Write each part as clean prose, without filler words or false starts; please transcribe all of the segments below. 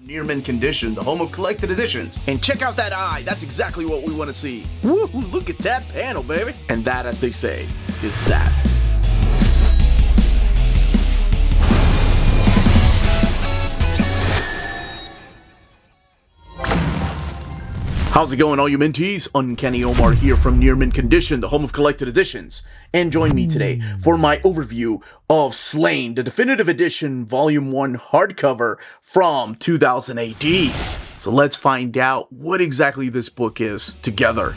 Near mint condition, the home of collected editions. And check out that eye, that's exactly what we want to see. Woo, look at that panel, baby. And that, as they say, is that. How's it going, all you minties? Uncanny Omar here from Near Mint Condition, the home of collected editions. And join me today for my overview of Slaine, the definitive edition, volume 1 hardcover from 2000 AD. So let's find out what exactly this book is together.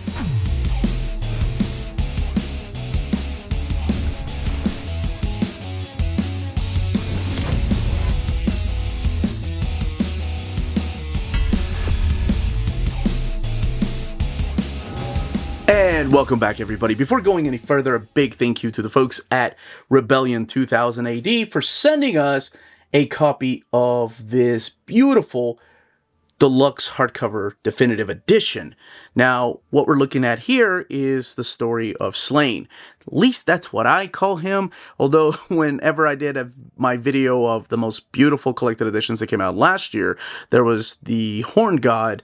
And welcome back, everybody. Before going any further, a big thank you to the folks at Rebellion 2000 AD for sending us a copy of this beautiful deluxe hardcover definitive edition. Now, what we're looking at here is the story of Slaine. At least that's what I call him, although whenever I did my video of the most beautiful collected editions that came out last year, there was the Horn God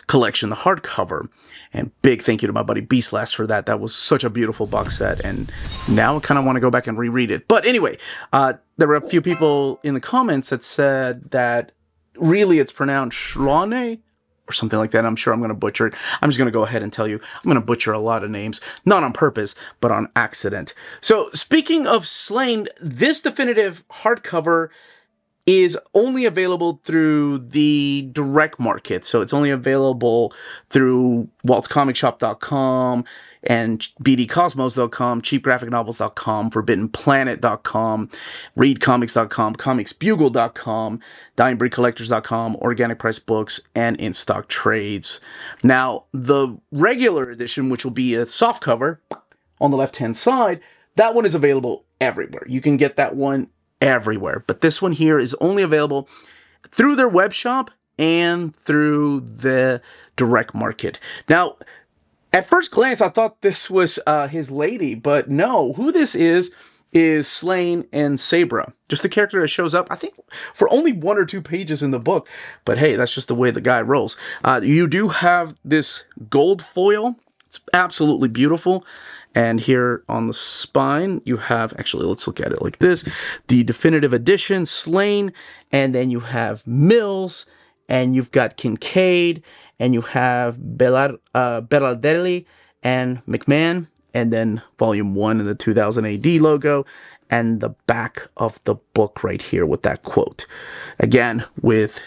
collection, the hardcover. And big thank you to my buddy Beastlass for that. That was such a beautiful box set, and now I kind of want to go back and reread it. But anyway, there were a few people in the comments that said that really it's pronounced Sláine or something like that. I'm sure I'm going to butcher it. I'm just going to go ahead and tell you I'm going to butcher a lot of names, not on purpose, but on accident. So speaking of Slaine, this definitive hardcover is only available through the direct market. So it's only available through waltzcomicshop.com and bdcosmos.com, cheapgraphicnovels.com, forbiddenplanet.com, readcomics.com, comicsbugle.com, dyingbreedcollectors.com, organic price books, and in stock trades. Now, the regular edition, which will be a softcover on the left-hand side, that one is available everywhere. You can get that one everywhere, but this one here is only available through their web shop and through the direct market. Now, at first glance, I thought this was his lady, but no, who this is Slaine and Sabra. Just the character that shows up, I think, for only 1 or 2 pages in the book, but hey, that's just the way the guy rolls. You do have this gold foil. It's absolutely beautiful. And here on the spine, you have, actually, let's look at it like this, the definitive edition, Slaine, and then you have Mills, and you've got Kincaid, and you have Berardelli and McMahon, and then volume 1 in the 2000 AD logo, and the back of the book right here with that quote. Again, with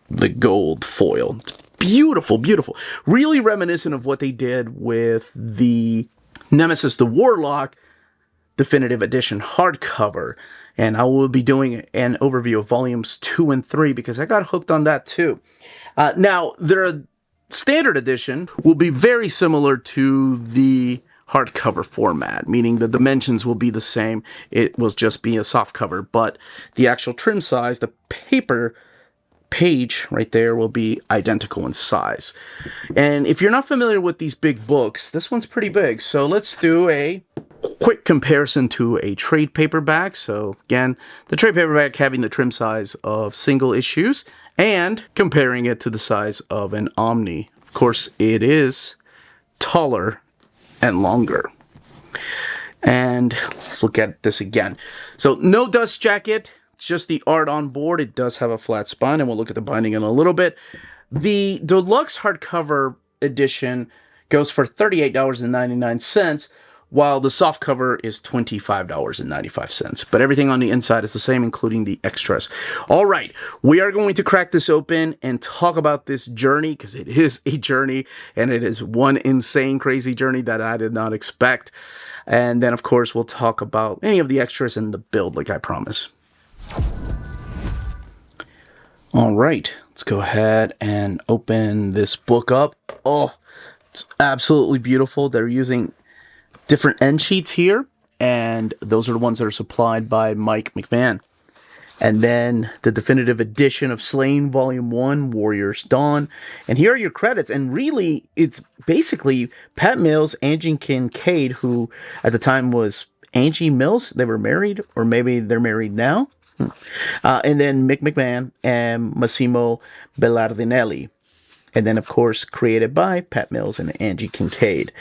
the gold foil. It's beautiful, beautiful. Really reminiscent of what they did with the Nemesis the Warlock definitive edition hardcover, and I will be doing an overview of volumes 2 and 3 because I got hooked on that too. Now, their standard edition will be very similar to the hardcover format, meaning the dimensions will be the same. It will just be a soft cover, but the actual trim size, the paper page right there, will be identical in size. And if you're not familiar with these big books, this one's pretty big. So let's do a quick comparison to a trade paperback. So again, the trade paperback having the trim size of single issues and comparing it to the size of an Omni. Of course, it is taller and longer. And let's look at this again. So no dust jacket. It's just the art on board. It does have a flat spine, and we'll look at the binding in a little bit. The deluxe hardcover edition goes for $38.99, while the softcover is $25.95. But everything on the inside is the same, including the extras. All right, we are going to crack this open and talk about this journey, because it is a journey, and it is one insane, crazy journey that I did not expect. And then, of course, we'll talk about any of the extras and the build, like I promised. All right, let's go ahead and open this book up. Oh, it's absolutely beautiful. They're using different end sheets here, and those are the ones that are supplied by Mike McMahon. And then the definitive edition of Slaine Volume 1, Warriors Dawn. And here are your credits. And really, it's basically Pat Mills, Angie Kincaid, who at the time was Angie Mills. They were married, or maybe they're married now. And then Mick McMahon and Massimo Bellardinelli. And then, of course, created by Pat Mills and Angie Kincaid.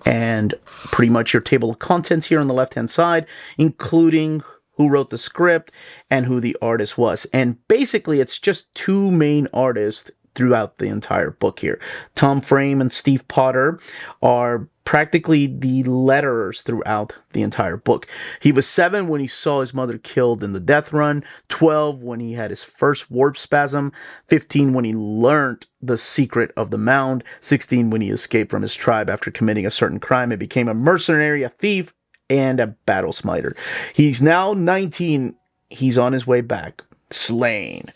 And pretty much your table of contents here on the left-hand side, including who wrote the script and who the artist was. And basically, it's just two main artists throughout the entire book here. Tom Frame and Steve Potter are practically the letterers throughout the entire book. He was 7 when he saw his mother killed in the death run, 12 when he had his first warp spasm, 15 when he learned the secret of the mound, 16 when he escaped from his tribe after committing a certain crime and became a mercenary, a thief, and a battle smiter. He's now 19. He's on his way back. Slaine.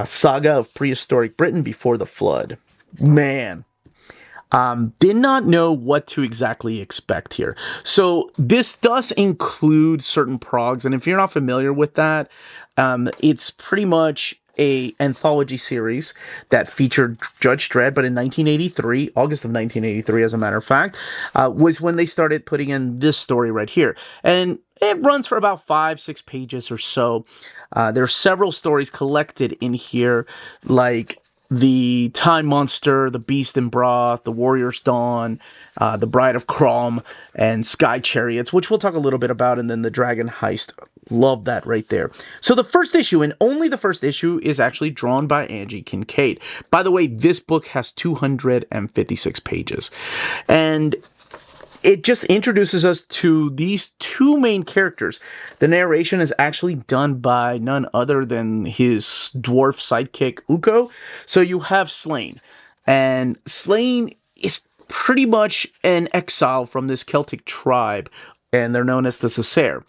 Saga of prehistoric Britain before the flood. Man. Did not know what to exactly expect here. So this does include certain progs, and if you're not familiar with that, it's pretty much a anthology series that featured Judge Dredd, but in 1983, August of 1983, as a matter of fact, was when they started putting in this story right here. And it runs for about 5-6 pages or so. There are several stories collected in here, like the Time Monster, the Beast in Broth, the Warrior's Dawn, the Bride of Crom, and Sky Chariots, which we'll talk a little bit about, and then the Dragon Heist. Love that right there. So the first issue, and only the first issue, is actually drawn by Angie Kincaid. By the way, this book has 256 pages. And it just introduces us to these two main characters. The narration is actually done by none other than his dwarf sidekick, Uko. So you have Slaine. And Slaine is pretty much an exile from this Celtic tribe, and they're known as the Cessair,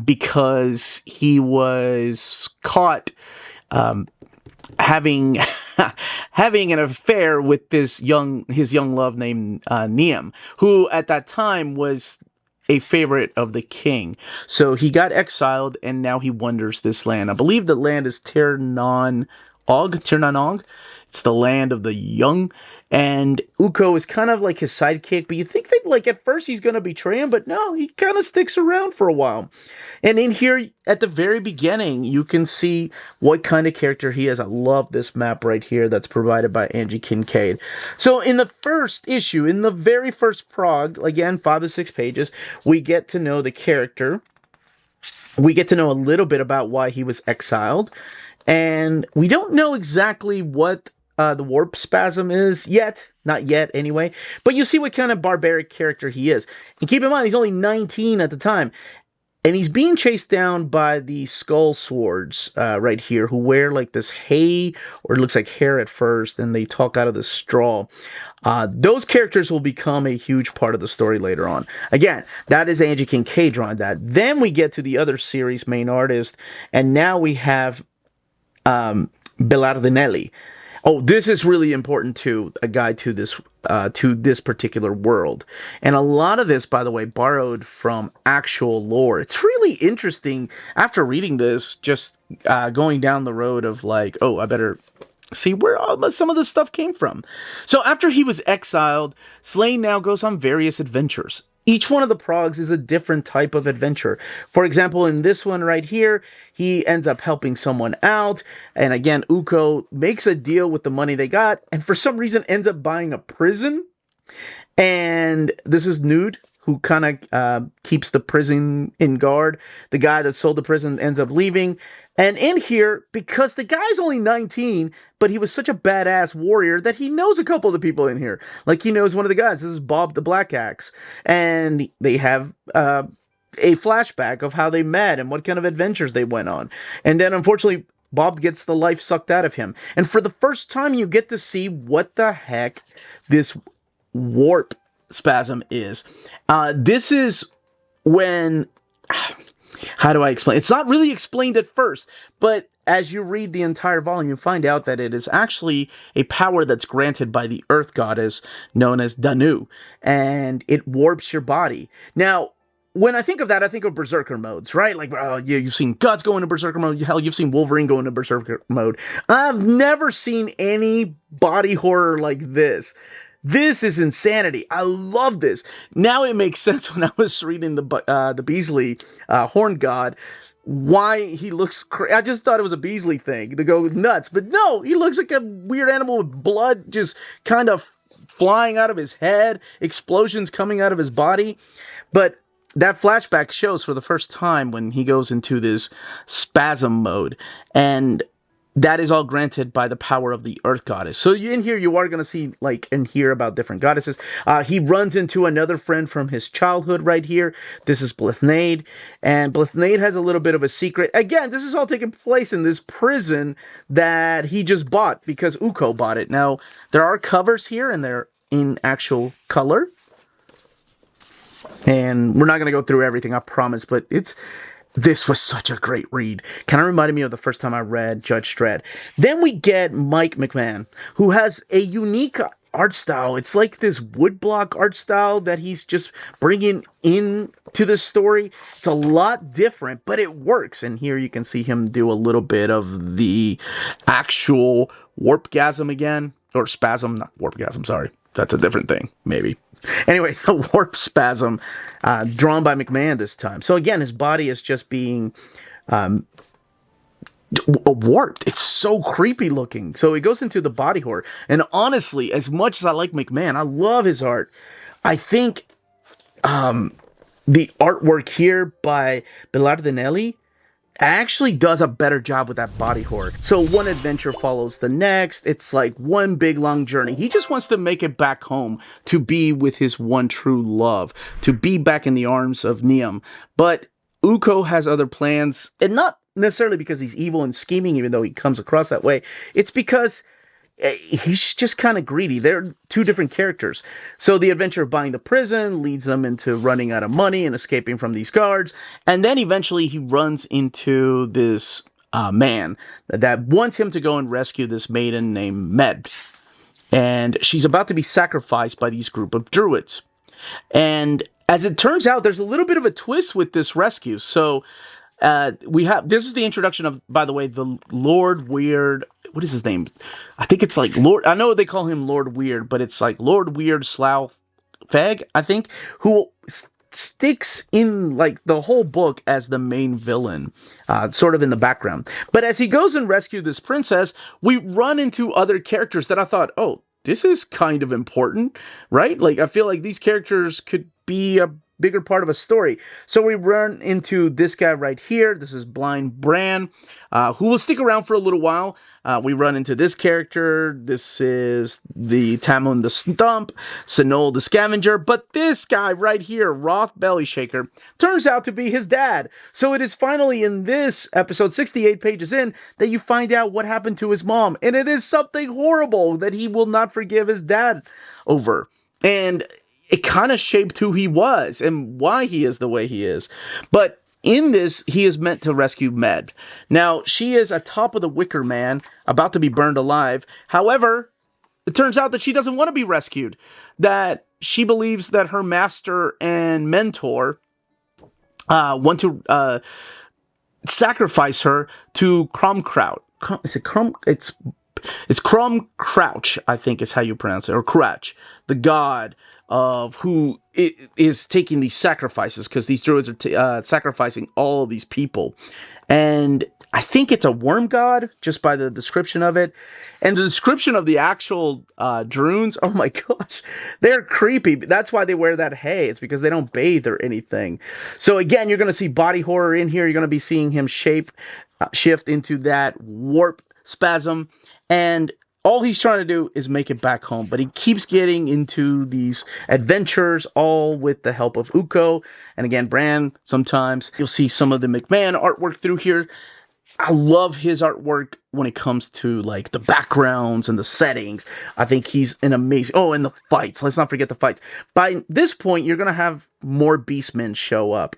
because he was caught having having an affair with his young love named Niam, who at that time was a favorite of the king. So he got exiled, and now he wanders this land. I believe the land is Tir Nan Og. It's the land of the young, and Uko is kind of like his sidekick, but you think that, like, at first he's going to betray him, but no, he kind of sticks around for a while. And in here, at the very beginning, you can see what kind of character he is. I love this map right here that's provided by Angie Kincaid. So in the first issue, in the very first prog, again, 5 to 6 pages, we get to know the character. We get to know a little bit about why he was exiled. And we don't know exactly what the warp spasm is yet. Not yet, anyway. But you see what kind of barbaric character he is. And keep in mind, he's only 19 at the time. And he's being chased down by the skull swords right here, who wear like this hay, or it looks like hair at first, and they talk out of the straw. Those characters will become a huge part of the story later on. Again, that is Angie Kincaid drawing that. Then we get to the other series main artist, and now we have Bellardinelli. Oh, this is really important too, a guide to this particular world. And a lot of this, by the way, borrowed from actual lore. It's really interesting after reading this, just going down the road of like, oh, I better see where some of this stuff came from. So after he was exiled, Slaine now goes on various adventures. Each one of the progs is a different type of adventure. For example, in this one right here, he ends up helping someone out. And again, Uko makes a deal with the money they got, and for some reason ends up buying a prison. And this is Nude, who kind of keeps the prison in guard. The guy that sold the prison ends up leaving. And in here, because the guy's only 19, but he was such a badass warrior that he knows a couple of the people in here. Like, he knows one of the guys. This is Bob the Black Axe. And they have a flashback of how they met and what kind of adventures they went on. And then, unfortunately, Bob gets the life sucked out of him. And for the first time, you get to see what the heck this warp spasm is. This is when... How do I explain? It's not really explained at first, but as you read the entire volume, you find out that it is actually a power that's granted by the Earth Goddess known as Danu, and it warps your body. Now, when I think of that, I think of Berserker modes, right? Like, yeah, you've seen Guts go into Berserker mode. Hell, you've seen Wolverine go into Berserker mode. I've never seen any body horror like this. This is insanity. I love this. Now it makes sense when I was reading the Beasley Horn God, why he looks I just thought it was a Beasley thing to go nuts, but no, he looks like a weird animal with blood just kind of flying out of his head, explosions coming out of his body. But that flashback shows for the first time when he goes into this spasm mode, and that is all granted by the power of the Earth Goddess. So in here, you are going to see, like, and hear about different goddesses. He runs into another friend from his childhood right here. This is Blithnaid. And Blithnaid has a little bit of a secret. Again, this is all taking place in this prison that he just bought because Ukko bought it. Now, there are covers here, and they're in actual color. And we're not going to go through everything, I promise, but this was such a great read. Kind of reminded me of the first time I read Judge Dredd. Then we get Mike McMahon, who has a unique art style. It's like this woodblock art style that he's just bringing into the story. It's a lot different, but it works. And here you can see him do a little bit of the actual warpgasm again. Or spasm, not warpgasm, sorry. That's a different thing, maybe. Anyway, the warp spasm drawn by McMahon this time. So again, his body is just being warped. It's so creepy looking. So it goes into the body horror. And honestly, as much as I like McMahon, I love his art. I think the artwork here by Belardinelli actually does a better job with that body horror. So one adventure follows the next. It's like one big long journey. He just wants to make it back home to be with his one true love, to be back in the arms of Niam. But Ukko has other plans, and not necessarily because he's evil and scheming, even though he comes across that way. It's because he's just kind of greedy. They're two different characters. So the adventure of buying the prison leads them into running out of money and escaping from these guards. And then eventually he runs into this man that wants him to go and rescue this maiden named Med. And she's about to be sacrificed by these group of druids. And as it turns out, there's a little bit of a twist with this rescue. So this is the introduction of, by the way, the Lord Weird. What is his name? I think it's like Lord. I know they call him Lord Weird, but it's like Lord Weird Slough Fag, I think, who sticks in like the whole book as the main villain, sort of in the background. But as he goes and rescues this princess, we run into other characters that I thought, oh, this is kind of important, right? Like, I feel like these characters could be a bigger part of a story. So we run into this guy right here. This is Blind Bran, who will stick around for a little while. We run into this character. This is the Tamun the Stump, Sinol the Scavenger. But this guy right here, Roth Bellyshaker, turns out to be his dad. So it is finally in this episode, 68 pages in, that you find out what happened to his mom. And it is something horrible that he will not forgive his dad over. And it kind of shaped who he was and why he is the way he is. But in this, he is meant to rescue Med. Now, she is atop of the Wicker Man, about to be burned alive. However, it turns out that she doesn't want to be rescued. That she believes that her master and mentor want to sacrifice her to Crumkraut. Is it Crum? It's Crum Crouch, I think is how you pronounce it, or Crouch, the god of who is taking these sacrifices, because these druids are sacrificing all of these people. And I think it's a worm god, just by the description of it. And the description of the actual druids, oh my gosh, they're creepy. That's why they wear that hay. It's because they don't bathe or anything. So again, you're going to see body horror in here. You're going to be seeing him shift into that warp spasm. And all he's trying to do is make it back home, but he keeps getting into these adventures, all with the help of Ukko. And again, Bran, sometimes you'll see some of the McMahon artwork through here. I love his artwork when it comes to like the backgrounds and the settings. I think he's an amazing... Oh, and the fights. Let's not forget the fights. By this point, you're going to have more Beastmen show up.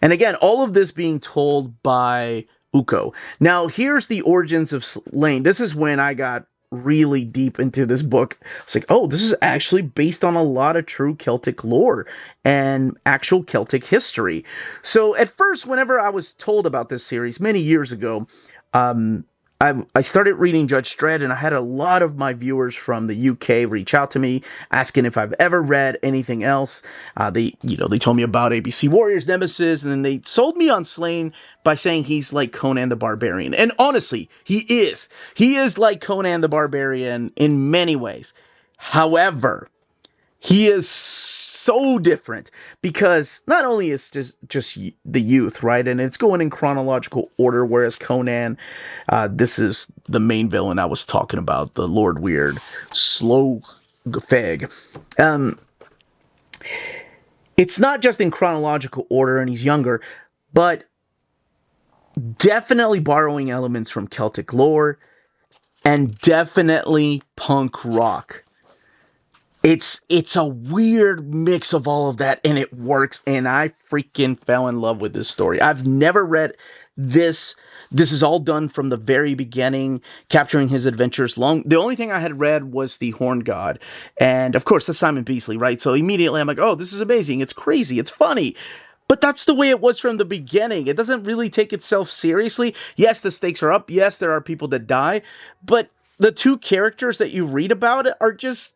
And again, all of this being told by Ukko. Now, here's the origins of Slaine. This is when I got really deep into this book. It's like, oh, this is actually based on a lot of true Celtic lore and actual Celtic history. So at first, whenever I was told about this series many years ago, I I started reading Judge Dredd, and I had a lot of my viewers from the UK reach out to me asking if I've ever read anything else. They told me about ABC Warriors Nemesis, and then they sold me on Slaine by saying he's like Conan the Barbarian. And honestly, he is. He is like Conan the Barbarian in many ways. However, he is so different because not only is just the youth, right, and it's going in chronological order, whereas Conan, this is the main villain I was talking about, the Lord Weird, Slow Feg. It's not just in chronological order, and he's younger, but definitely borrowing elements from Celtic lore, and definitely punk rock. It's a weird mix of all of that, and it works, and I freaking fell in love with this story. I've never read this. This is all done from the very beginning, capturing his adventures. The only thing I had read was the Horn God, and of course, that's Simon Beasley, right? So immediately I'm like, oh, this is amazing. It's crazy. It's funny. But that's the way it was from the beginning. It doesn't really take itself seriously. Yes, the stakes are up. Yes, there are people that die, but the two characters that you read about are just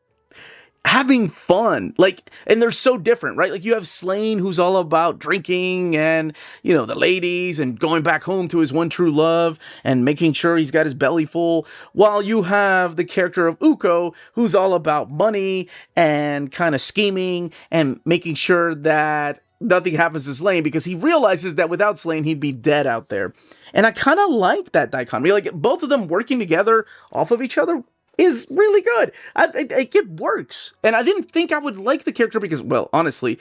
having fun, like, and they're so different, right? Like, you have Slaine, who's all about drinking and, the ladies and going back home to his one true love and making sure he's got his belly full, while you have the character of Uko, who's all about money and kind of scheming and making sure that nothing happens to Slaine, because he realizes that without Slaine, he'd be dead out there. And I kind of like that dichotomy, like both of them working together off of each other is really good. It works. And I didn't think I would like the character because, well, honestly,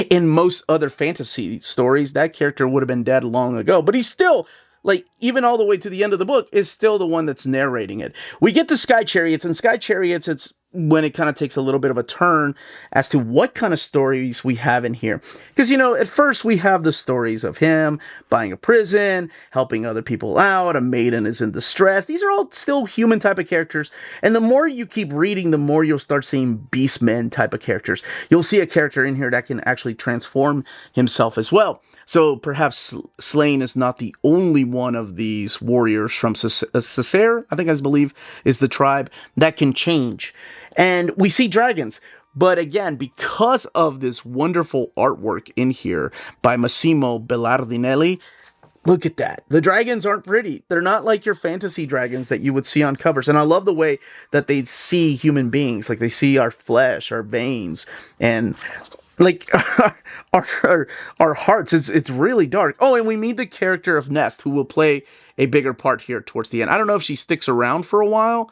in most other fantasy stories, that character would have been dead long ago. But he's still, like, even all the way to the end of the book, is still the one that's narrating it. We get to Sky Chariots, and Sky Chariots, it's when it kind of takes a little bit of a turn as to what kind of stories we have in here. Because, at first we have the stories of him buying a prison, helping other people out, a maiden is in distress. These are all still human type of characters. And the more you keep reading, the more you'll start seeing beastmen type of characters. You'll see a character in here that can actually transform himself as well. So perhaps Slaine is not the only one of these warriors from Cessair, I think I believe is the tribe, that can change. And we see dragons. But again, because of this wonderful artwork in here by Massimo Belardinelli, look at that. The dragons aren't pretty. They're not like your fantasy dragons that you would see on covers. And I love the way that they see human beings. Like, they see our flesh, our veins, and like our hearts. It's really dark. Oh, and we meet the character of Nest, who will play a bigger part here towards the end. I don't know if she sticks around for a while,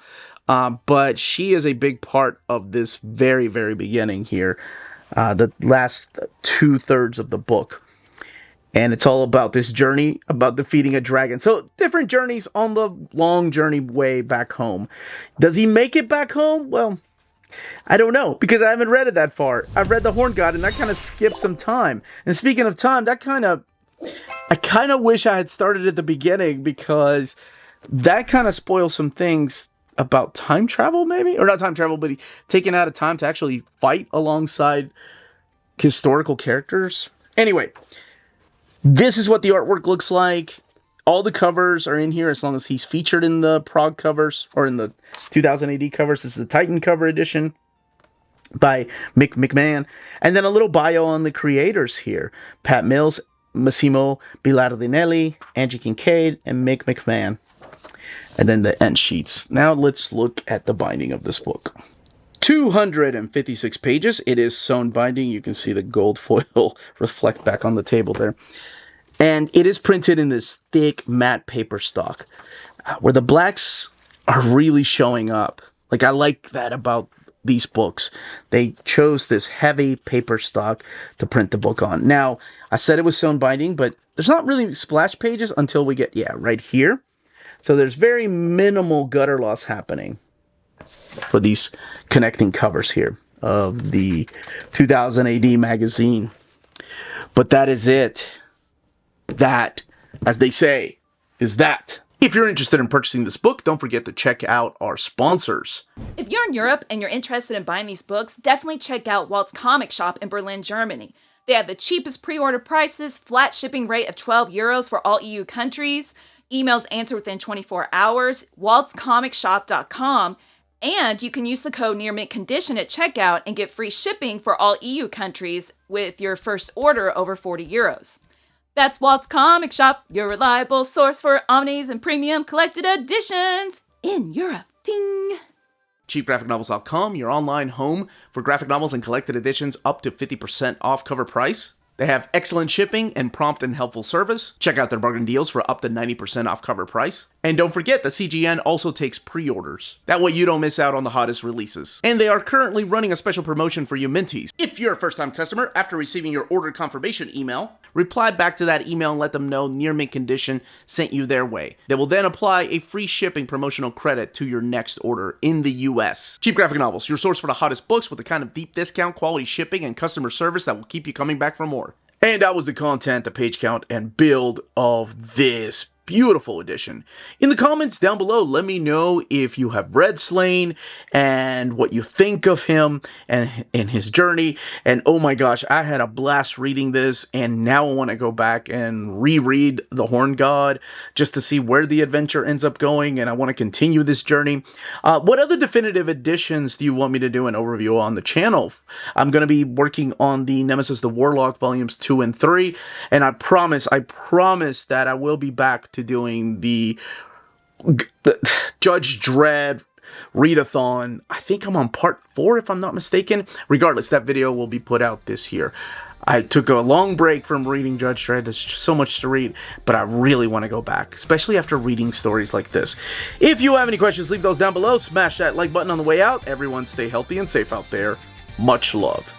but she is a big part of this very, very beginning here, the last 2/3 of the book. And it's all about this journey, about defeating a dragon. So, different journeys on the long journey way back home. Does he make it back home? Well, I don't know, because I haven't read it that far. I've read The Horn God, and that kind of skipped some time. And speaking of time, I kind of wish I had started at the beginning, because that kind of spoils some things about time travel, maybe? Or not time travel, but taking out of time to actually fight alongside historical characters. Anyway, this is what the artwork looks like. All the covers are in here as long as he's featured in the Prague covers, or in the 2000 AD covers. This is the Titan cover edition by Mick McMahon. And then a little bio on the creators here. Pat Mills, Massimo Belardinelli, Angie Kincaid, and Mick McMahon. And then the end sheets. Now let's look at the binding of this book. 256 pages. It is sewn binding. You can see the gold foil reflect back on the table there. And it is printed in this thick matte paper stock, where the blacks are really showing up. Like, I like that about these books. They chose this heavy paper stock to print the book on. Now, I said it was sewn binding, but there's not really splash pages until we get, right here. So there's very minimal gutter loss happening for these connecting covers here of the 2000 AD magazine. But that is it. That, as they say, is that. If you're interested in purchasing this book, don't forget to check out our sponsors. If you're in Europe and you're interested in buying these books, definitely check out Walt's Comic Shop in Berlin, Germany. They have the cheapest pre-order prices, flat shipping rate of €12 for all EU countries. Emails answer within 24 hours, waltzcomicshop.com, and you can use the code nearmintcondition at checkout and get free shipping for all EU countries with your first order over 40 euros. That's Waltz Comic Shop, your reliable source for omnis and premium collected editions in Europe. Ding! cheapgraphicnovels.com, your online home for graphic novels and collected editions up to 50% off cover price. They have excellent shipping and prompt and helpful service. Check out their bargain deals for up to 90% off cover price. And don't forget, the CGN also takes pre-orders. That way you don't miss out on the hottest releases. And they are currently running a special promotion for you Minties. If you're a first-time customer, after receiving your order confirmation email, reply back to that email and let them know Near Mint Condition sent you their way. They will then apply a free shipping promotional credit to your next order in the US. Cheap Graphic Novels, your source for the hottest books with the kind of deep discount, quality shipping, and customer service that will keep you coming back for more. And that was the content, the page count, and build of this beautiful edition. In the comments down below, let me know if you have read Slaine and what you think of him and his journey. And oh my gosh, I had a blast reading this, and now I want to go back and reread The Horn God just to see where the adventure ends up going, and I want to continue this journey. What other definitive editions do you want me to do an overview on the channel? I'm going to be working on the Nemesis the Warlock volumes 2 and 3, and I promise that I will be back to doing the Judge Dredd readathon. I think I'm on part 4 if I'm not mistaken. Regardless, that video will be put out this year. I took a long break from reading Judge Dredd. There's just so much to read, but I really want to go back, especially after reading stories like this. If you have any questions, leave those down below. Smash that like button on the way out. Everyone stay healthy and safe out there. Much love.